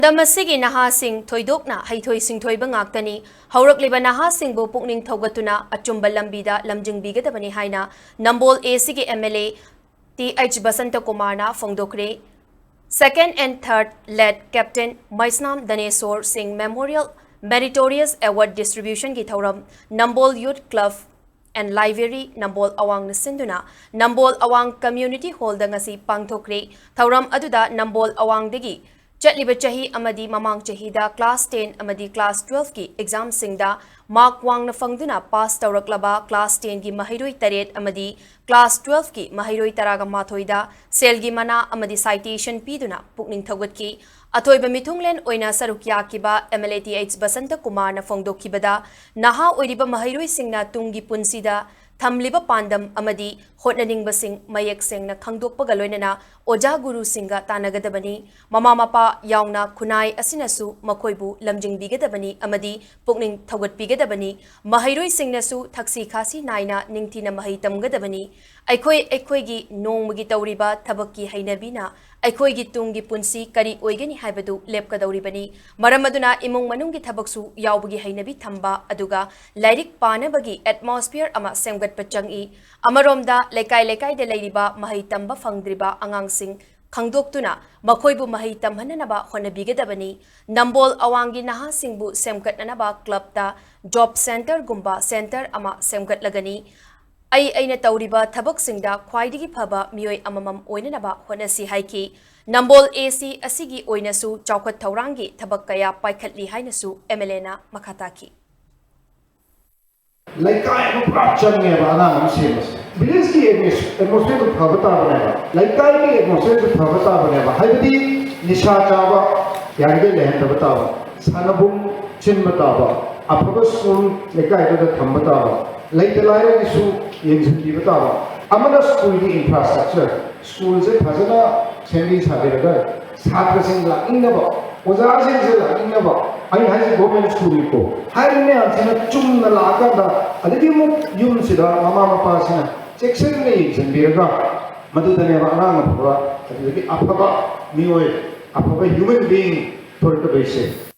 Lamasigi Naha Sing Thoidokna Haithoi Sing Thoiba Ngaktani Hourakliba Naha Singbu Pukning Thougattuna Achumba Lambida Lamjingbigadabani haina Nambol ACG MLA TH Basantakumar na Fongdokre. Second and third led Captain Maisnam Danesor Singh Memorial Meritorious Award Distribution ki thauram Nambol Youth Club and Library Nambol Awang Nasinduna Nambol Awang Community Hall da ngasi pangthokre thauram aduda Nambol Awang degi Chatliba chahi amadi mamang chahi da class 10 amadi class 12 ki exam singda mark wang na fangduna pass tawraklaba class 10 ki mahiroi taret amadi class 12 ki mahiroi taraga mathoida selgi mana amadi citation piduna Pukning Thougat ki Athoiba mithunglen oina sarukya kiba MLATH Basantakumar na fongdokkibada naha oiriba mahiroi singna tungi punsida Thamliba Pandam Amadi Hotnaning Basing Mayek Sing na Khangdokpaga loinana Oja Guru Singa Tanagadabani Mama Mapa Yaungna Kunai Asinasu Makoibu Lamjingbigadabani Amadi Pukning Thougatbigadabani Mahiroi Singnasu Thaksi Khasi Naina Ningtina Mahitamgadabani Aikoi gi Nongmagi Tauriba Thabaki Hainabina Aikoi gi Tungi Punsi Kari Oigani Haibadu Lepkadauribani Maramaduna Imung Manungi Thabaksu Yaubagi Hainabi Thamba Aduga Lairik Panabagi Atmosphere Ama Semgat Pachangi Amaromda Lekai de Lairiba Mahitamba Fangdriba Angangsing Khangdoktuna Makoibu Mahitam Hananaba Honabigadabani Nambol Awangi Naha Singbu Semkat Nanaba Club ta Job Center Gumba Center Ama Semgat Lagani Aina Tauriba Tabak Singda Kwaidigi Paba Mioi Amamam Oinanaba Honasi Haiki Nambol AC Asigi Oinasu Chaukat Taurangi Tabakaya Paikatli Hainasu Emelena Makataki Laikai no practice me bana am semas. Village ki atmosphere to bhavata banega. Laikai ki atmosphere to bhavata banega. Haibadi nisha chaba yarge lehen bhatava. Sanabum chin bhatava. Aphaga school laikai to thambhatava. Laitalai isu yengzhi bhatava. Amana school ki infrastructure. School se phajana sendi sabiraga. Chhatra sing la innaba. Oja sing se la innaba. I have a government school. I have a chum the laga, a little yum sida, Mama Pasina, section names and Biraga, Madudana, Apaba, Mioy, Apaba human being for the basic.